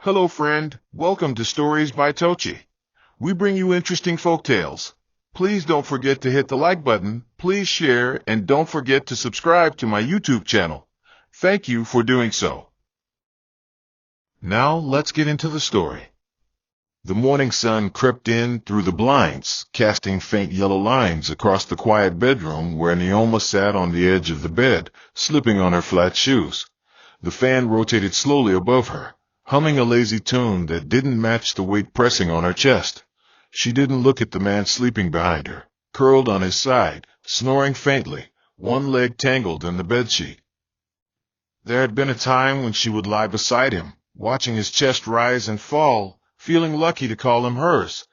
Hello friend, welcome to Stories by Tocci. We bring you interesting folk tales. Please don't forget to hit the like button, please share, and don't forget to subscribe to my YouTube channel. Thank you for doing so. Now let's get into the story. The morning sun crept in through the blinds, casting faint yellow lines across the quiet bedroom where Neoma sat on the edge of the bed, slipping on her flat shoes. The fan rotated slowly above her, humming a lazy tune that didn't match the weight pressing on her chest. She didn't look at the man sleeping behind her, curled on his side, snoring faintly, one leg tangled in the bedsheet. There had been a time when she would lie beside him, watching his chest rise and fall, feeling lucky to call him hers.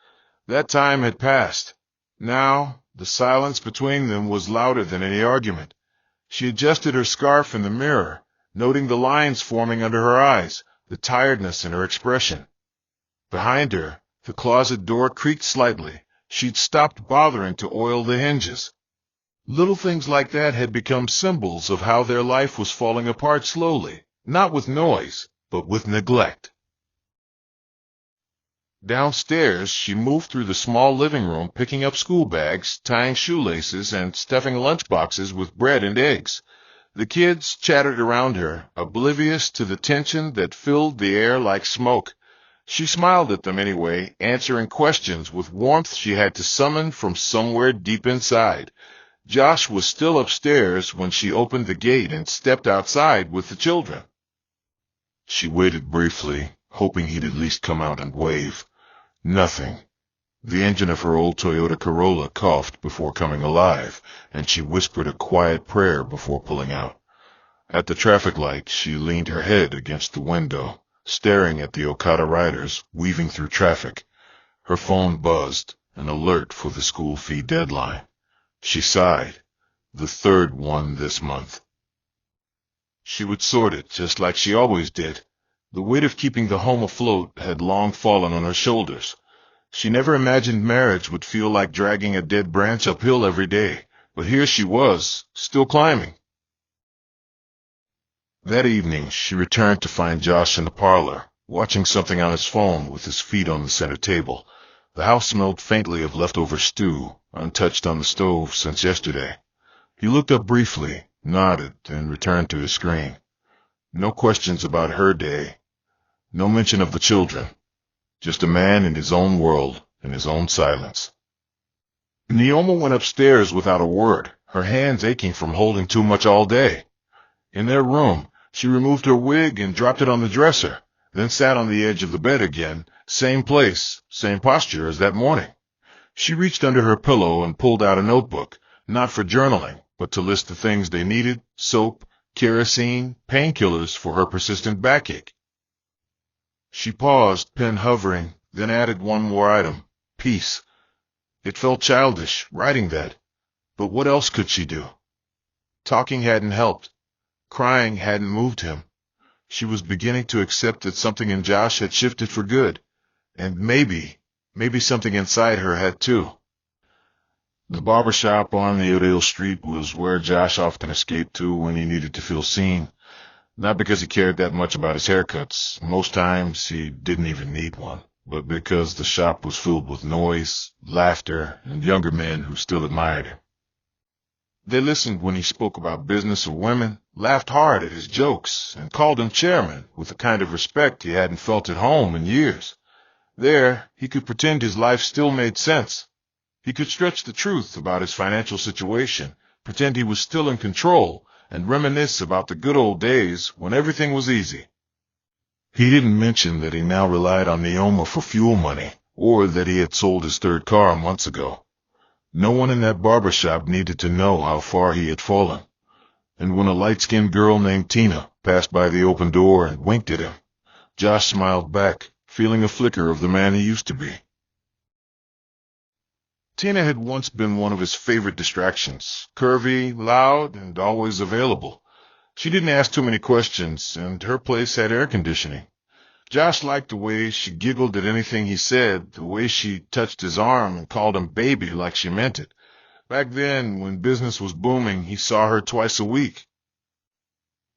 That time had passed. Now, the silence between them was louder than any argument. She adjusted her scarf in the mirror, noting the lines forming under her eyes, the tiredness in her expression. Behind her, the closet door creaked slightly. She'd stopped bothering to oil the hinges. Little things like that had become symbols of how their life was falling apart slowly, not with noise, but with neglect. Downstairs, she moved through the small living room, picking up school bags, tying shoelaces, and stuffing lunchboxes with bread and eggs. The kids chattered around her, oblivious to the tension that filled the air like smoke. She smiled at them anyway, answering questions with warmth she had to summon from somewhere deep inside. Josh was still upstairs when she opened the gate and stepped outside with the children. She waited briefly, hoping he'd at least come out and wave. Nothing. The engine of her old Toyota Corolla coughed before coming alive, and she whispered a quiet prayer before pulling out. At the traffic light, she leaned her head against the window, staring at the Okada riders weaving through traffic. Her phone buzzed, an alert for the school fee deadline. She sighed. The third one this month. She would sort it just like she always did. The weight of keeping the home afloat had long fallen on her shoulders. She never imagined marriage would feel like dragging a dead branch uphill every day, but here she was, still climbing. That evening, she returned to find Josh in the parlor, watching something on his phone with his feet on the center table. The house smelled faintly of leftover stew, untouched on the stove since yesterday. He looked up briefly, nodded, and returned to his screen. No questions about her day. No mention of the children. Just a man in his own world, in his own silence. Neoma went upstairs without a word, her hands aching from holding too much all day. In their room, she removed her wig and dropped it on the dresser, then sat on the edge of the bed again, same place, same posture as that morning. She reached under her pillow and pulled out a notebook, not for journaling, but to list the things they needed: soap, kerosene, painkillers for her persistent backache. She paused, pen hovering, then added one more item: peace. It felt childish, writing that. But what else could she do? Talking hadn't helped. Crying hadn't moved him. She was beginning to accept that something in Josh had shifted for good. And maybe something inside her had too. The barber shop on Neodale Street was where Josh often escaped to when he needed to feel seen. Not because he cared that much about his haircuts. Most times he didn't even need one. But because the shop was filled with noise, laughter, and younger men who still admired him. They listened when he spoke about business or women, laughed hard at his jokes, and called him chairman with a kind of respect he hadn't felt at home in years. There, he could pretend his life still made sense. He could stretch the truth about his financial situation, pretend he was still in control, and reminisce about the good old days when everything was easy. He didn't mention that he now relied on Neoma for fuel money, or that he had sold his third car months ago. No one in that barber shop needed to know how far he had fallen. And when a light-skinned girl named Tina passed by the open door and winked at him, Josh smiled back, feeling a flicker of the man he used to be. Tina had once been one of his favorite distractions, curvy, loud, and always available. She didn't ask too many questions, and her place had air conditioning. Josh liked the way she giggled at anything he said, the way she touched his arm and called him baby like she meant it. Back then, when business was booming, he saw her twice a week.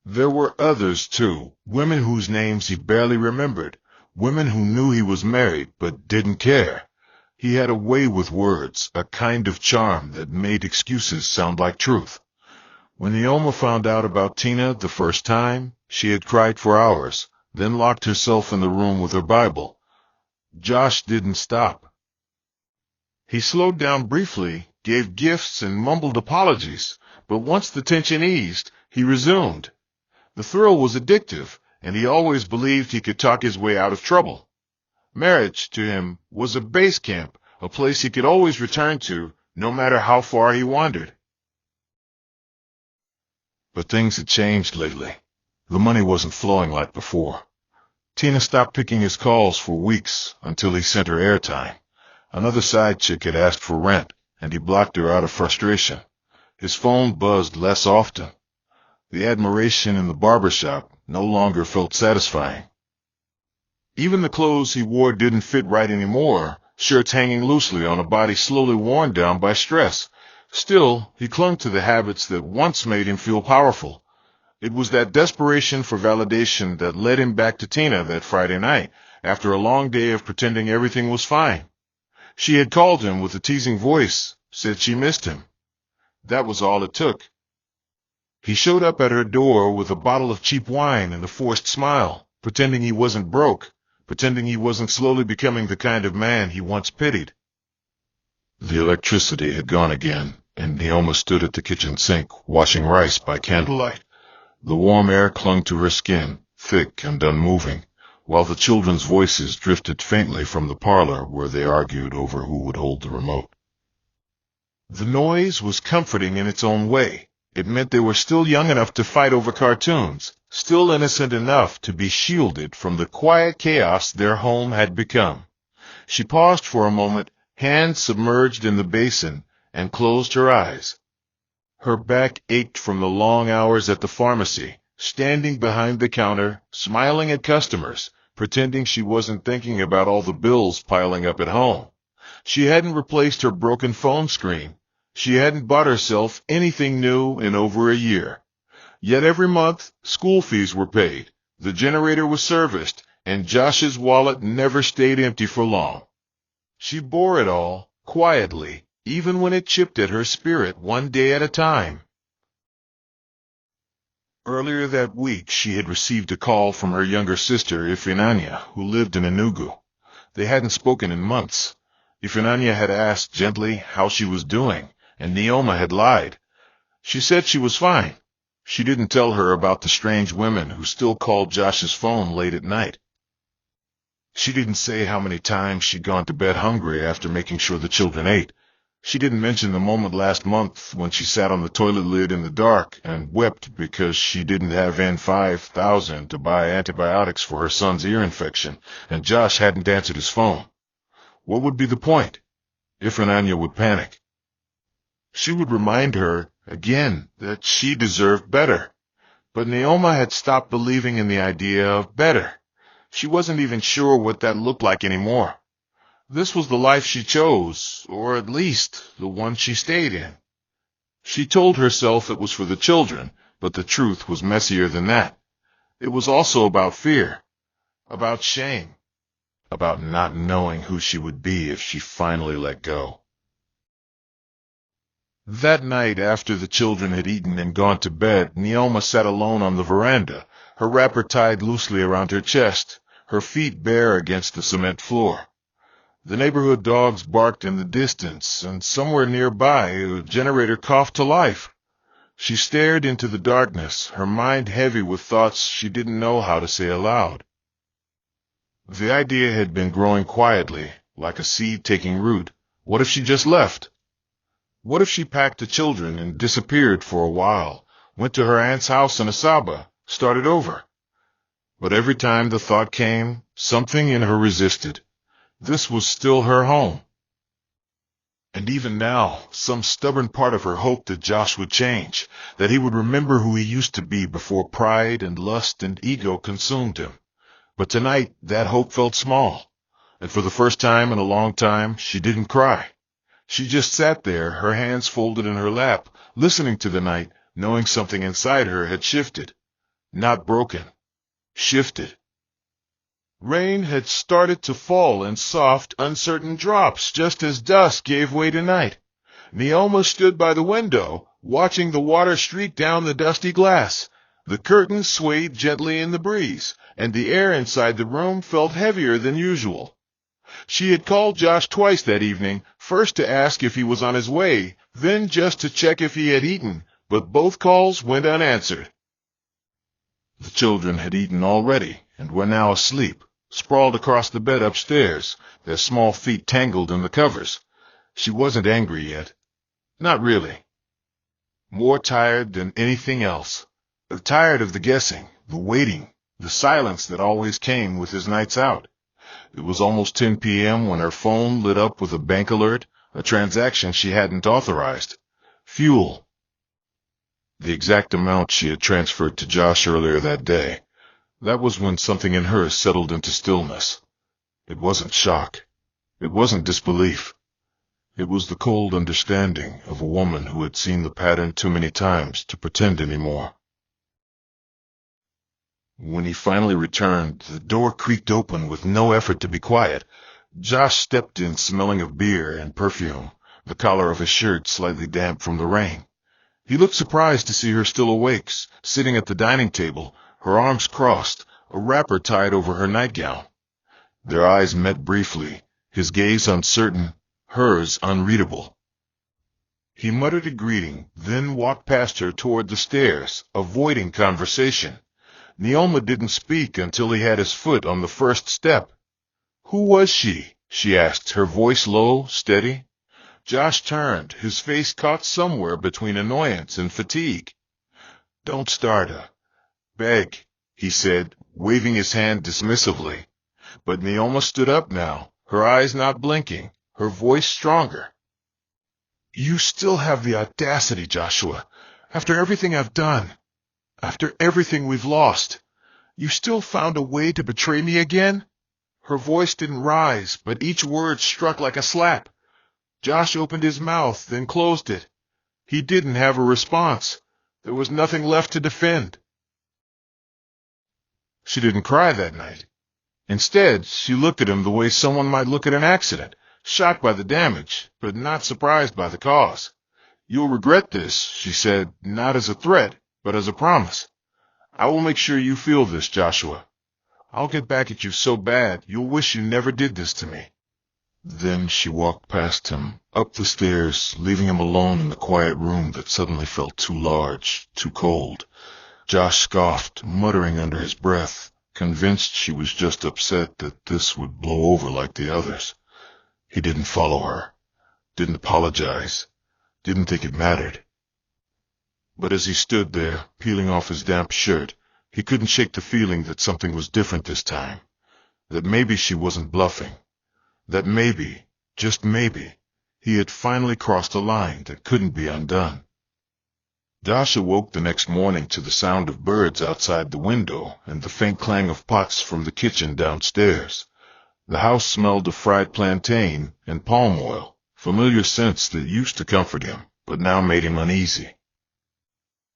There were others, too, women whose names he barely remembered, women who knew he was married but didn't care. He had a way with words, a kind of charm that made excuses sound like truth. When Neoma found out about Tina the first time, she had cried for hours, then locked herself in the room with her Bible. Josh didn't stop. He slowed down briefly, gave gifts, and mumbled apologies, but once the tension eased, he resumed. The thrill was addictive, and he always believed he could talk his way out of trouble. Marriage, to him, was a base camp, a place he could always return to, no matter how far he wandered. But things had changed lately. The money wasn't flowing like before. Tina stopped picking his calls for weeks until he sent her airtime. Another side chick had asked for rent, and he blocked her out of frustration. His phone buzzed less often. The admiration in the barber shop no longer felt satisfying. Even the clothes he wore didn't fit right anymore, shirts hanging loosely on a body slowly worn down by stress. Still, he clung to the habits that once made him feel powerful. It was that desperation for validation that led him back to Tina that Friday night, after a long day of pretending everything was fine. She had called him with a teasing voice, said she missed him. That was all it took. He showed up at her door with a bottle of cheap wine and a forced smile, pretending he wasn't broke, pretending he wasn't slowly becoming the kind of man he once pitied. The electricity had gone again, and Neoma stood at the kitchen sink, washing rice by candlelight. The warm air clung to her skin, thick and unmoving, while the children's voices drifted faintly from the parlor where they argued over who would hold the remote. The noise was comforting in its own way. It meant they were still young enough to fight over cartoons, still innocent enough to be shielded from the quiet chaos their home had become. She paused for a moment, hands submerged in the basin, and closed her eyes. Her back ached from the long hours at the pharmacy, standing behind the counter, smiling at customers, pretending she wasn't thinking about all the bills piling up at home. She hadn't replaced her broken phone screen. She hadn't bought herself anything new in over a year. Yet every month, school fees were paid, the generator was serviced, and Josh's wallet never stayed empty for long. She bore it all, quietly, even when it chipped at her spirit one day at a time. Earlier that week, she had received a call from her younger sister, Ifinanya, who lived in Enugu. They hadn't spoken in months. Ifinanya had asked gently how she was doing, and Neoma had lied. She said she was fine. She didn't tell her about the strange women who still called Josh's phone late at night. She didn't say how many times she'd gone to bed hungry after making sure the children ate. She didn't mention the moment last month when she sat on the toilet lid in the dark and wept because she didn't have N5,000 to buy antibiotics for her son's ear infection, and Josh hadn't answered his phone. What would be the point? Ifinanya would panic. She would remind her, again, that she deserved better. But Neoma had stopped believing in the idea of better. She wasn't even sure what that looked like anymore. This was the life she chose, or at least the one she stayed in. She told herself it was for the children, but the truth was messier than that. It was also about fear, about shame, about not knowing who she would be if she finally let go. That night, after the children had eaten and gone to bed, Neoma sat alone on the veranda, her wrapper tied loosely around her chest, her feet bare against the cement floor. The neighborhood dogs barked in the distance, and somewhere nearby a generator coughed to life. She stared into the darkness, her mind heavy with thoughts she didn't know how to say aloud. The idea had been growing quietly, like a seed taking root. What if she just left? What if she packed the children and disappeared for a while, went to her aunt's house in Asaba, started over? But every time the thought came, something in her resisted. This was still her home. And even now, some stubborn part of her hoped that Josh would change, that he would remember who he used to be before pride and lust and ego consumed him. But tonight, that hope felt small, and for the first time in a long time, she didn't cry. She just sat there, her hands folded in her lap, listening to the night, knowing something inside her had shifted. Not broken. Shifted. Rain had started to fall in soft, uncertain drops just as dusk gave way to night. Neoma stood by the window, watching the water streak down the dusty glass. The curtains swayed gently in the breeze, and the air inside the room felt heavier than usual. She had called Josh twice that evening, first to ask if he was on his way, then just to check if he had eaten, but both calls went unanswered. The children had eaten already and were now asleep, sprawled across the bed upstairs, their small feet tangled in the covers. She wasn't angry yet. Not really. More tired than anything else. Tired of the guessing, the waiting, the silence that always came with his nights out. It was almost 10 p.m. when her phone lit up with a bank alert, a transaction she hadn't authorized. Fuel. The exact amount she had transferred to Josh earlier that day. That was when something in her settled into stillness. It wasn't shock. It wasn't disbelief. It was the cold understanding of a woman who had seen the pattern too many times to pretend anymore. When he finally returned, the door creaked open with no effort to be quiet. Josh stepped in smelling of beer and perfume, the collar of his shirt slightly damp from the rain. He looked surprised to see her still awake, sitting at the dining table, her arms crossed, a wrapper tied over her nightgown. Their eyes met briefly, his gaze uncertain, hers unreadable. He muttered a greeting, then walked past her toward the stairs, avoiding conversation. Neoma didn't speak until he had his foot on the first step. "Who was she?" she asked, her voice low, steady. Josh turned, his face caught somewhere between annoyance and fatigue. "Don't start her. Beg," he said, waving his hand dismissively. But Neoma stood up now, her eyes not blinking, her voice stronger. "You still have the audacity, Joshua. After everything I've done, after everything we've lost, you still found a way to betray me again?" Her voice didn't rise, but each word struck like a slap. Josh opened his mouth, then closed it. He didn't have a response. There was nothing left to defend. She didn't cry that night. Instead, she looked at him the way someone might look at an accident, shocked by the damage, but not surprised by the cause. "You'll regret this," she said, not as a threat, but as a promise. "I will make sure you feel this, Joshua. I'll get back at you so bad you'll wish you never did this to me." Then she walked past him, up the stairs, leaving him alone in the quiet room that suddenly felt too large, too cold. Josh scoffed, muttering under his breath, convinced she was just upset that this would blow over like the others. He didn't follow her, didn't apologize, didn't think it mattered. But as he stood there, peeling off his damp shirt, he couldn't shake the feeling that something was different this time, that maybe she wasn't bluffing, that maybe, just maybe, he had finally crossed a line that couldn't be undone. Josh awoke the next morning to the sound of birds outside the window and the faint clang of pots from the kitchen downstairs. The house smelled of fried plantain and palm oil, familiar scents that used to comfort him, but now made him uneasy.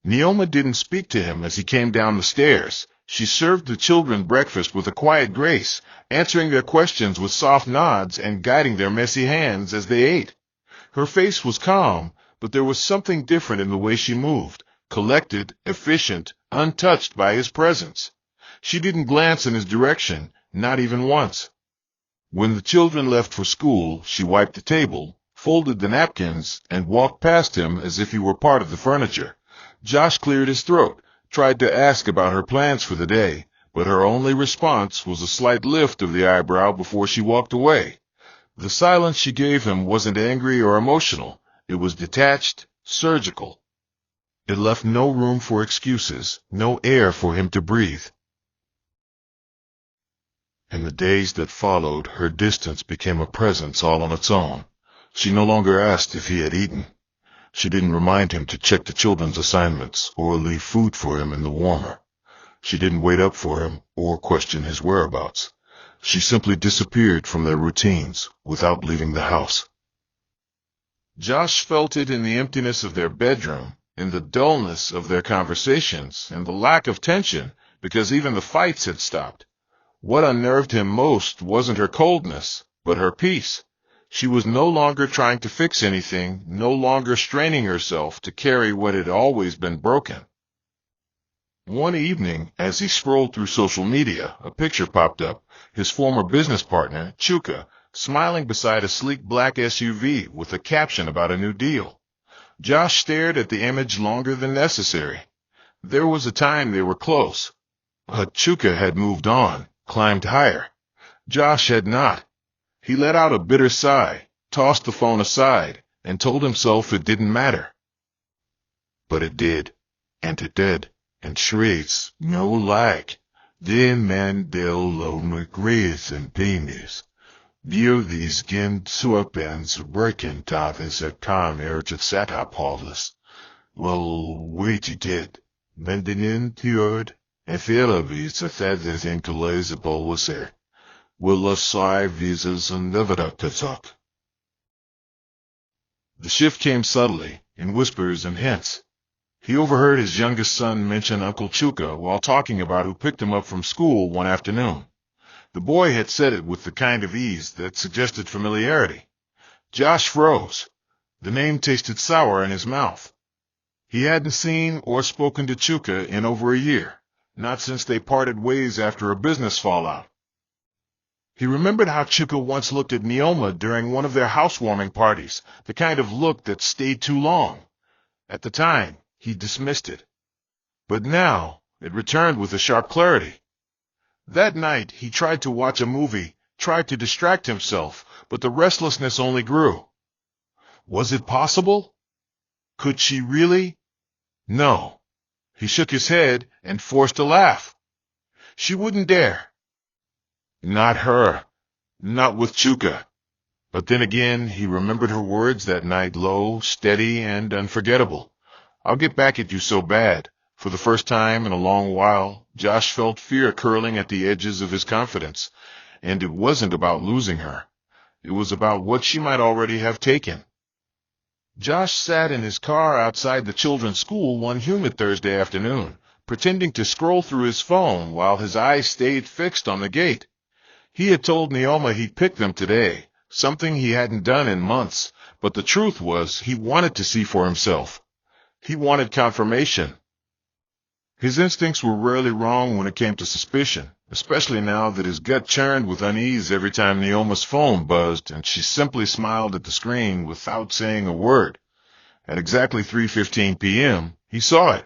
Neoma didn't speak to him as he came down the stairs. She served the children breakfast with a quiet grace, answering their questions with soft nods and guiding their messy hands as they ate. Her face was calm, but there was something different in the way she moved, collected, efficient, untouched by his presence. She didn't glance in his direction, not even once. When the children left for school, she wiped the table, folded the napkins, and walked past him as if he were part of the furniture. Josh cleared his throat, tried to ask about her plans for the day, but her only response was a slight lift of the eyebrow before she walked away. The silence she gave him wasn't angry or emotional. It was detached, surgical. It left no room for excuses, no air for him to breathe. In the days that followed, her distance became a presence all on its own. She no longer asked if he had eaten. She didn't remind him to check the children's assignments or leave food for him in the warmer. She didn't wait up for him or question his whereabouts. She simply disappeared from their routines without leaving the house. Josh felt it in the emptiness of their bedroom, in the dullness of their conversations, and the lack of tension, because even the fights had stopped. What unnerved him most wasn't her coldness, but her peace. She was no longer trying to fix anything, no longer straining herself to carry what had always been broken. One evening, as he scrolled through social media, a picture popped up, his former business partner, Chuka, smiling beside a sleek black SUV with a caption about a new deal. Josh stared at the image longer than necessary. There was a time they were close, but Chuka had moved on, climbed higher. Josh had not. He let out a bitter sigh, tossed the phone aside, and told himself it didn't matter. But it did, and it did, and shreds, no like. The man they'll loan grace and penis. View these gen sweatpants working tavis at time urgent set up holders. Well, wait you did. Mending in cured, and feel of these feathers inclosable was there. Will aside visas and never to talk. The shift came subtly, in whispers and hints. He overheard his youngest son mention Uncle Chuka while talking about who picked him up from school one afternoon. The boy had said it with the kind of ease that suggested familiarity. Josh froze. The name tasted sour in his mouth. He hadn't seen or spoken to Chuka in over a year, not since they parted ways after a business fallout. He remembered how Chuka once looked at Neoma during one of their housewarming parties, the kind of look that stayed too long. At the time, he dismissed it. But now, it returned with a sharp clarity. That night, he tried to watch a movie, tried to distract himself, but the restlessness only grew. Was it possible? Could she really? No. He shook his head and forced a laugh. She wouldn't dare. Not her. Not with Chuka. But then again, he remembered her words that night, low, steady, and unforgettable. I'll get back at you so bad. For the first time in a long while, Josh felt fear curling at the edges of his confidence. And it wasn't about losing her. It was about what she might already have taken. Josh sat in his car outside the children's school one humid Thursday afternoon, pretending to scroll through his phone while his eyes stayed fixed on the gate. He had told Neoma he'd pick them today, something he hadn't done in months, but the truth was he wanted to see for himself. He wanted confirmation. His instincts were rarely wrong when it came to suspicion, especially now that his gut churned with unease every time Neoma's phone buzzed and she simply smiled at the screen without saying a word. At exactly 3:15 p.m., he saw it.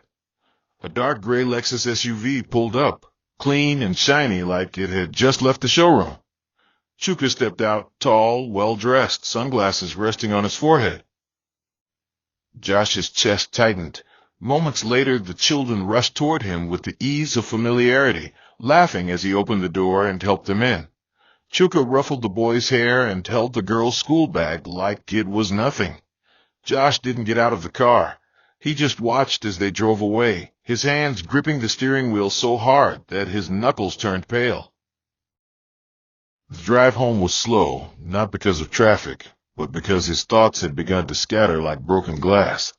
A dark gray Lexus SUV pulled up, clean and shiny like it had just left the showroom. Chuka stepped out, tall, well-dressed, sunglasses resting on his forehead. Josh's chest tightened. Moments later, the children rushed toward him with the ease of familiarity, laughing as he opened the door and helped them in. Chuka ruffled the boy's hair and held the girl's school bag like it was nothing. Josh didn't get out of the car. He just watched as they drove away, his hands gripping the steering wheel so hard that his knuckles turned pale. The drive home was slow, not because of traffic, but because his thoughts had begun to scatter like broken glass.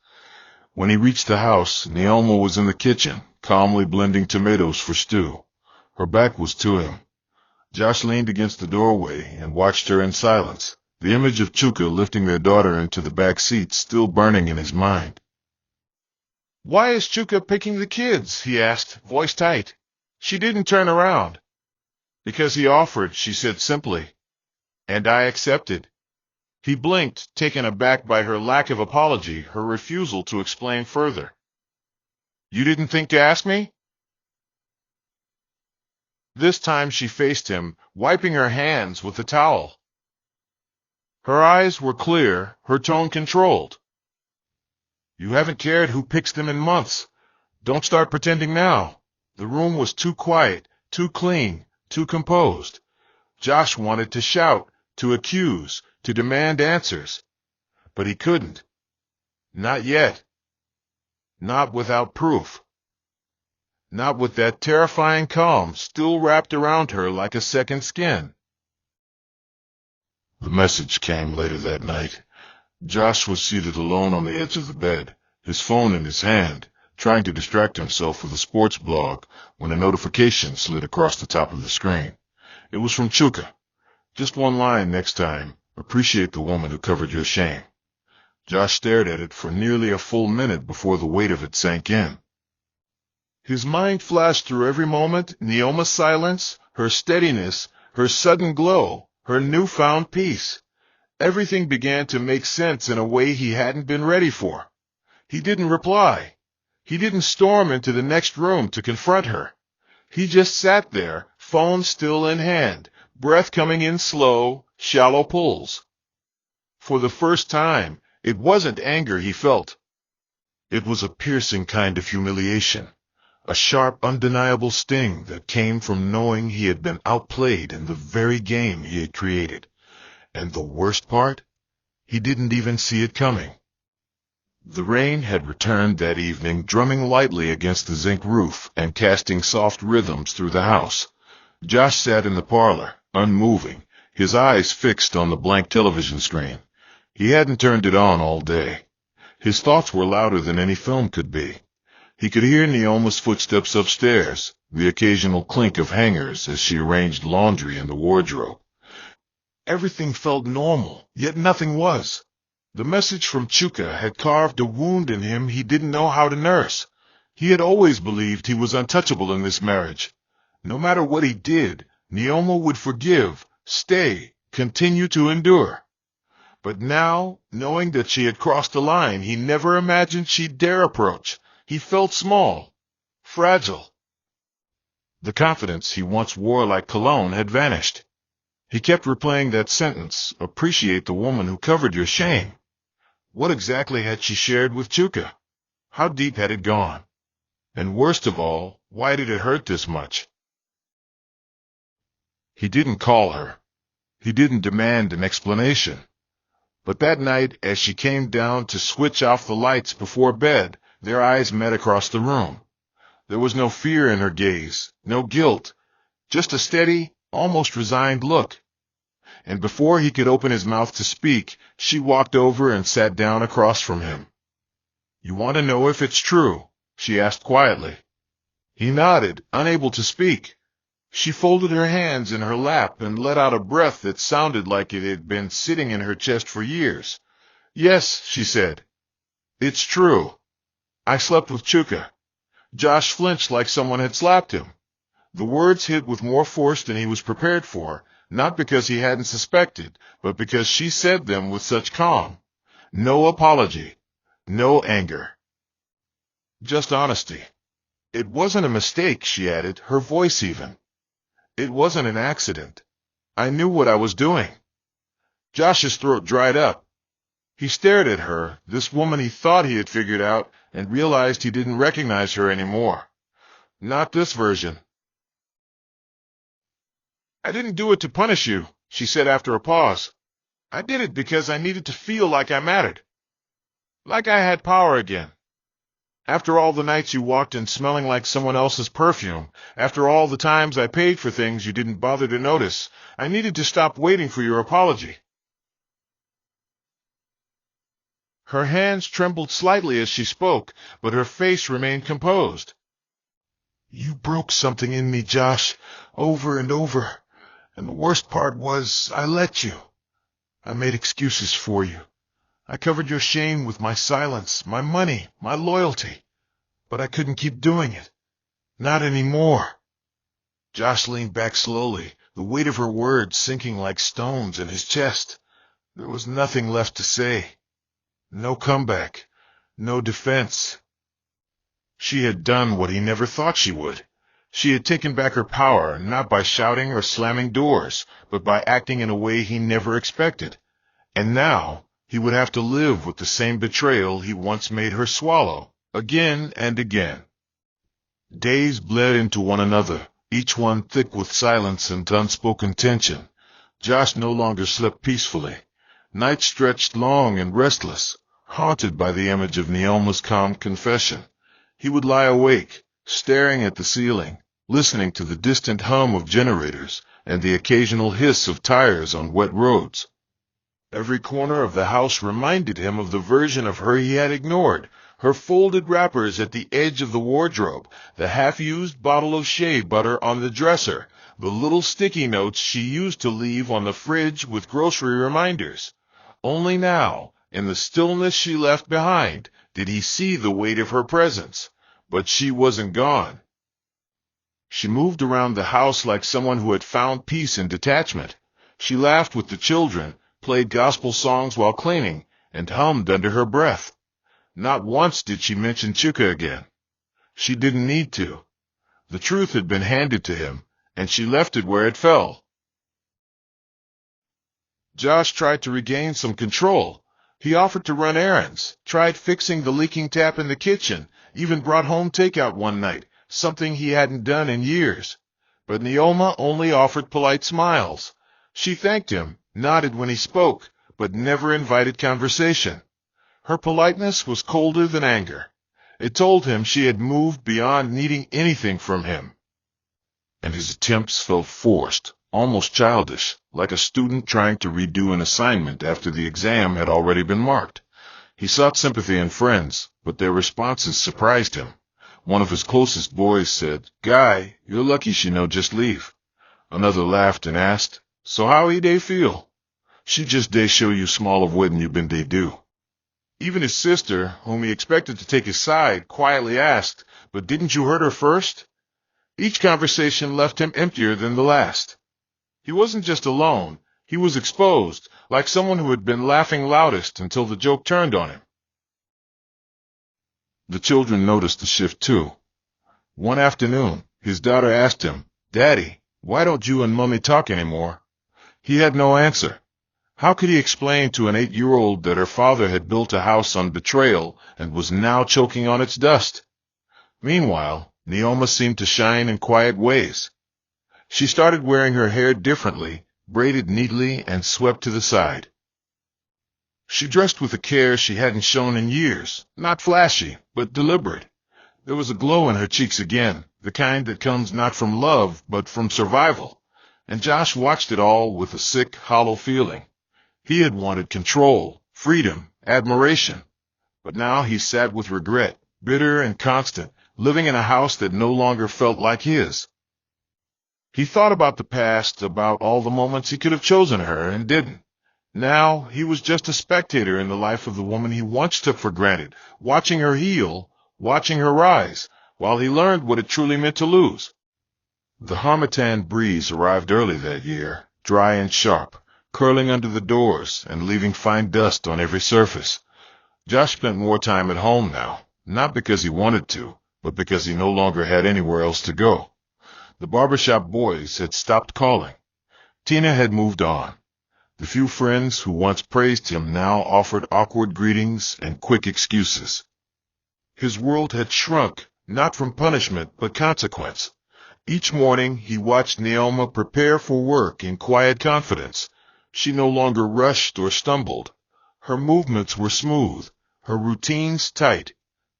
When he reached the house, Neoma was in the kitchen, calmly blending tomatoes for stew. Her back was to him. Josh leaned against the doorway and watched her in silence, the image of Chuka lifting their daughter into the back seat still burning in his mind. "Why is Chuka picking the kids?" he asked, voice tight. She didn't turn around. "Because he offered," she said simply. "And I accepted." He blinked, taken aback by her lack of apology, her refusal to explain further. "You didn't think to ask me?" This time she faced him, wiping her hands with a towel. Her eyes were clear, her tone controlled. "You haven't cared who picks them in months. Don't start pretending now." The room was too quiet, too clean, too composed. Josh wanted to shout, to accuse, to demand answers. But he couldn't. Not yet. Not without proof. Not with that terrifying calm still wrapped around her like a second skin. The message came later that night. Josh was seated alone on the edge of the bed, his phone in his hand, trying to distract himself with a sports blog when a notification slid across the top of the screen. It was from Chuka. Just one line next time. Appreciate the woman who covered your shame. Josh stared at it for nearly a full minute before the weight of it sank in. His mind flashed through every moment, Neoma's silence, her steadiness, her sudden glow, her newfound peace. Everything began to make sense in a way he hadn't been ready for. He didn't reply. He didn't storm into the next room to confront her. He just sat there, phone still in hand, breath coming in slow, shallow pulls. For the first time, it wasn't anger he felt. It was a piercing kind of humiliation, a sharp, undeniable sting that came from knowing he had been outplayed in the very game he had created. And the worst part? He didn't even see it coming. The rain had returned that evening, drumming lightly against the zinc roof and casting soft rhythms through the house. Josh sat in the parlor, unmoving, his eyes fixed on the blank television screen. He hadn't turned it on all day. His thoughts were louder than any film could be. He could hear Neoma's footsteps upstairs, the occasional clink of hangers as she arranged laundry in the wardrobe. Everything felt normal, yet nothing was. The message from Chuka had carved a wound in him he didn't know how to nurse. He had always believed he was untouchable in this marriage. No matter what he did, Neoma would forgive, stay, continue to endure. But now, knowing that she had crossed a line he never imagined she'd dare approach, he felt small, fragile. The confidence he once wore like cologne had vanished. He kept replaying that sentence, appreciate the woman who covered your shame. What exactly had she shared with Chuka? How deep had it gone? And worst of all, why did it hurt this much? He didn't call her. He didn't demand an explanation. But that night, as she came down to switch off the lights before bed, their eyes met across the room. There was no fear in her gaze, no guilt, just a steady, almost resigned look. And before he could open his mouth to speak, she walked over and sat down across from him. "You want to know if it's true?" she asked quietly. He nodded, unable to speak. She folded her hands in her lap and let out a breath that sounded like it had been sitting in her chest for years. "Yes," she said. "It's true. I slept with Chuka." Josh flinched like someone had slapped him. The words hit with more force than he was prepared for, not because he hadn't suspected, but because she said them with such calm. No apology, no anger. Just honesty. "It wasn't a mistake," she added, her voice even. "It wasn't an accident. I knew what I was doing." Josh's throat dried up. He stared at her, this woman he thought he had figured out, and realized he didn't recognize her anymore. Not this version. "I didn't do it to punish you," she said after a pause. "I did it because I needed to feel like I mattered. Like I had power again. After all the nights you walked in smelling like someone else's perfume, after all the times I paid for things you didn't bother to notice, I needed to stop waiting for your apology." Her hands trembled slightly as she spoke, but her face remained composed. "You broke something in me, Josh, over and over. And the worst part was, I let you. I made excuses for you. I covered your shame with my silence, my money, my loyalty. But I couldn't keep doing it. Not anymore." Josh leaned back slowly, the weight of her words sinking like stones in his chest. There was nothing left to say. No comeback. No defense. She had done what he never thought she would. She had taken back her power, not by shouting or slamming doors, but by acting in a way he never expected. And now he would have to live with the same betrayal he once made her swallow, again and again. Days bled into one another, each one thick with silence and unspoken tension. Josh no longer slept peacefully. Nights stretched long and restless, haunted by the image of Neoma's calm confession. He would lie awake, staring at the ceiling, listening to the distant hum of generators and the occasional hiss of tires on wet roads. Every corner of the house reminded him of the version of her he had ignored, her folded wrappers at the edge of the wardrobe, the half-used bottle of shea butter on the dresser, the little sticky notes she used to leave on the fridge with grocery reminders. Only now, in the stillness she left behind, did he see the weight of her presence. But she wasn't gone. She moved around the house like someone who had found peace in detachment. She laughed with the children, played gospel songs while cleaning, and hummed under her breath. Not once did she mention Chuka again. She didn't need to. The truth had been handed to him, and she left it where it fell. Josh tried to regain some control. He offered to run errands, tried fixing the leaking tap in the kitchen, even brought home takeout one night, something he hadn't done in years. But Neoma only offered polite smiles. She thanked him, nodded when he spoke, but never invited conversation. Her politeness was colder than anger. It told him she had moved beyond needing anything from him. And his attempts felt forced, almost childish, like a student trying to redo an assignment after the exam had already been marked. He sought sympathy in friends, but their responses surprised him. One of his closest boys said, "Guy, you're lucky she no just leave." Another laughed and asked, "So how he dey feel?" "She just dey show you small of wedding you been dey do." Even his sister, whom he expected to take his side, quietly asked, "But didn't you hurt her first?" Each conversation left him emptier than the last. He wasn't just alone. He was exposed, like someone who had been laughing loudest until the joke turned on him. The children noticed the shift too. One afternoon, his daughter asked him, "Daddy, why don't you and Mummy talk anymore?" He had no answer. How could he explain to an 8-year-old that her father had built a house on betrayal and was now choking on its dust? Meanwhile, Neoma seemed to shine in quiet ways. She started wearing her hair differently, braided neatly and swept to the side. She dressed with a care she hadn't shown in years, not flashy, but deliberate. There was a glow in her cheeks again, the kind that comes not from love, but from survival. And Josh watched it all with a sick, hollow feeling. He had wanted control, freedom, admiration. But now he sat with regret, bitter and constant, living in a house that no longer felt like his. He thought about the past, about all the moments he could have chosen her and didn't. Now he was just a spectator in the life of the woman he once took for granted, watching her heal, watching her rise, while he learned what it truly meant to lose. The harmattan breeze arrived early that year, dry and sharp, curling under the doors and leaving fine dust on every surface. Josh spent more time at home now, not because he wanted to, but because he no longer had anywhere else to go. The barbershop boys had stopped calling. Tina had moved on. The few friends who once praised him now offered awkward greetings and quick excuses. His world had shrunk, not from punishment, but consequence. Each morning he watched Neoma prepare for work in quiet confidence. She no longer rushed or stumbled. Her movements were smooth, her routines tight.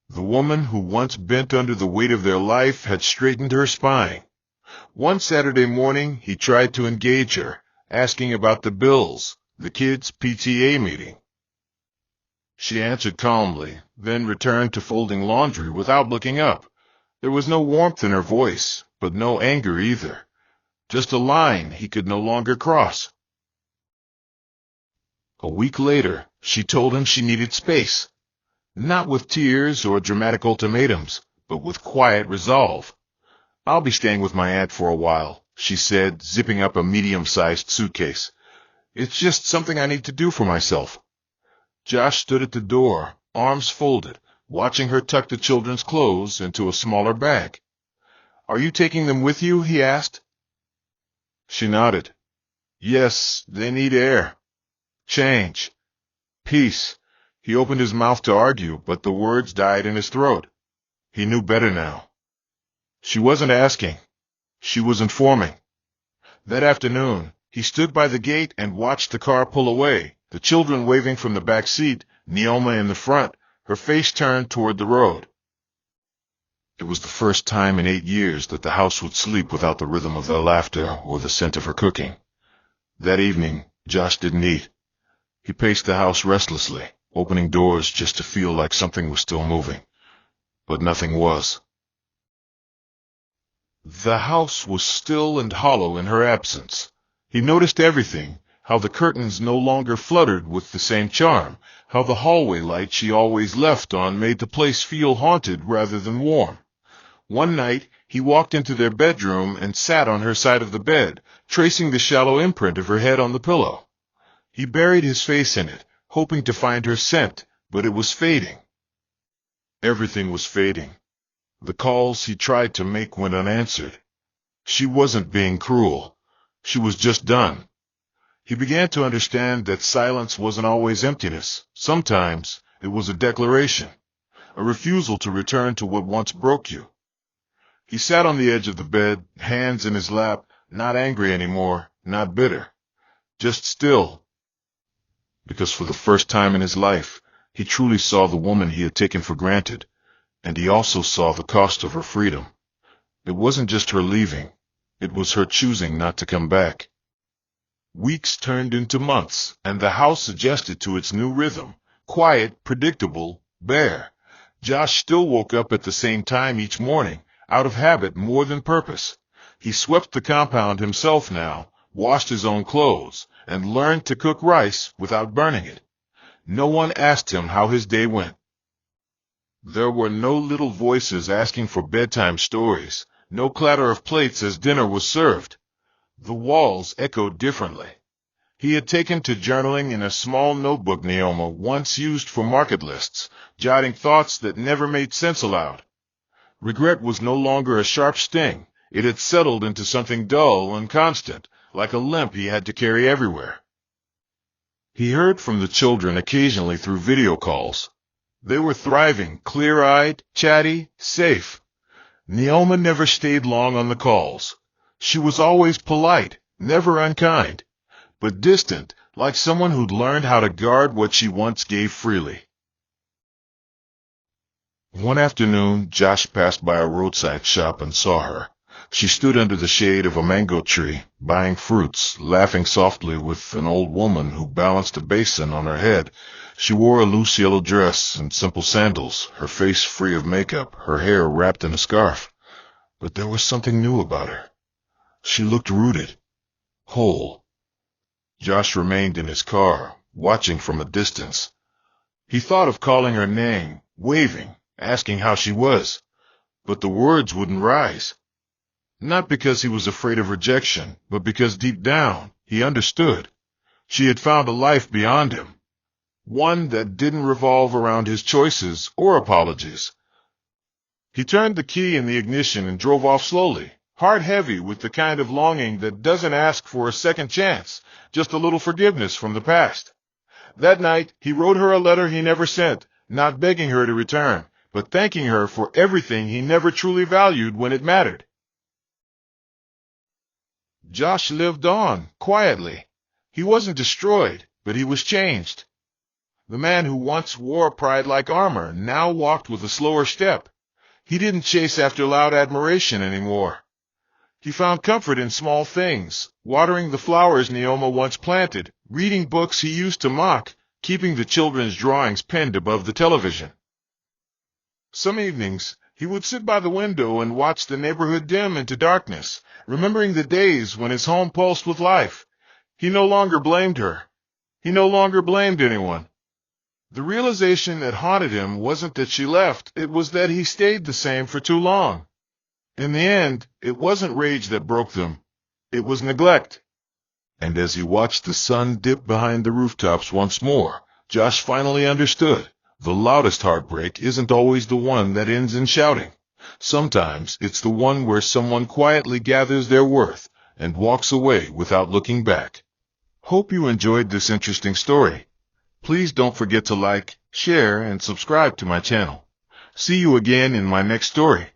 The woman who once bent under the weight of their life had straightened her spine. One Saturday morning he tried to engage her, asking about the bills, the kids' PTA meeting. She answered calmly, then returned to folding laundry without looking up. There was no warmth in her voice, but no anger either. Just a line he could no longer cross. A week later, she told him she needed space. Not with tears or dramatic ultimatums, but with quiet resolve. "I'll be staying with my aunt for a while," she said, zipping up a medium-sized suitcase. "It's just something I need to do for myself." Josh stood at the door, arms folded, watching her tuck the children's clothes into a smaller bag. "Are you taking them with you?" he asked. She nodded. "Yes, they need air. Change. Peace." He opened his mouth to argue, but the words died in his throat. He knew better now. She wasn't asking. She was informing. That afternoon, he stood by the gate and watched the car pull away, the children waving from the back seat, Neoma in the front, her face turned toward the road. It was the first time in 8 years that the house would sleep without the rhythm of their laughter or the scent of her cooking. That evening, Josh didn't eat. He paced the house restlessly, opening doors just to feel like something was still moving. But nothing was. The house was still and hollow in her absence. He noticed everything, how the curtains no longer fluttered with the same charm, how the hallway light she always left on made the place feel haunted rather than warm. One night, he walked into their bedroom and sat on her side of the bed, tracing the shallow imprint of her head on the pillow. He buried his face in it, hoping to find her scent, but it was fading. Everything was fading. The calls he tried to make went unanswered. She wasn't being cruel. She was just done. He began to understand that silence wasn't always emptiness. Sometimes it was a declaration, a refusal to return to what once broke you. He sat on the edge of the bed, hands in his lap, not angry anymore, not bitter, just still. Because for the first time in his life, he truly saw the woman he had taken for granted, and he also saw the cost of her freedom. It wasn't just her leaving, it was her choosing not to come back. Weeks turned into months, and the house adjusted to its new rhythm, quiet, predictable, bare. Josh still woke up at the same time each morning, out of habit more than purpose. He swept the compound himself now, washed his own clothes, and learned to cook rice without burning it. No one asked him how his day went. There were no little voices asking for bedtime stories, no clatter of plates as dinner was served. The walls echoed differently. He had taken to journaling in a small notebook Neoma once used for market lists, jotting thoughts that never made sense aloud. Regret was no longer a sharp sting. It had settled into something dull and constant, like a limp he had to carry everywhere. He heard from the children occasionally through video calls. They were thriving, clear-eyed, chatty, safe. Neoma never stayed long on the calls. She was always polite, never unkind, but distant, like someone who'd learned how to guard what she once gave freely. One afternoon, Josh passed by a roadside shop and saw her. She stood under the shade of a mango tree, buying fruits, laughing softly with an old woman who balanced a basin on her head. She wore a loose yellow dress and simple sandals, her face free of makeup, her hair wrapped in a scarf. But there was something new about her. She looked rooted, whole. Josh remained in his car, watching from a distance. He thought of calling her name, waving, asking how she was, but the words wouldn't rise. Not because he was afraid of rejection, but because deep down he understood. She had found a life beyond him, one that didn't revolve around his choices or apologies. He turned the key in the ignition and drove off slowly, heart heavy with the kind of longing that doesn't ask for a second chance, just a little forgiveness from the past. That night, he wrote her a letter he never sent, not begging her to return, but thanking her for everything he never truly valued when it mattered. Josh lived on, quietly. He wasn't destroyed, but he was changed. The man who once wore pride like armor now walked with a slower step. He didn't chase after loud admiration anymore. He found comfort in small things, watering the flowers Neoma once planted, reading books he used to mock, keeping the children's drawings pinned above the television. Some evenings, he would sit by the window and watch the neighborhood dim into darkness, remembering the days when his home pulsed with life. He no longer blamed her. He no longer blamed anyone. The realization that haunted him wasn't that she left, it was that he stayed the same for too long. In the end, it wasn't rage that broke them. It was neglect. And as he watched the sun dip behind the rooftops once more, Josh finally understood. The loudest heartbreak isn't always the one that ends in shouting. Sometimes it's the one where someone quietly gathers their worth and walks away without looking back. Hope you enjoyed this interesting story. Please don't forget to like, share, and subscribe to my channel. See you again in my next story.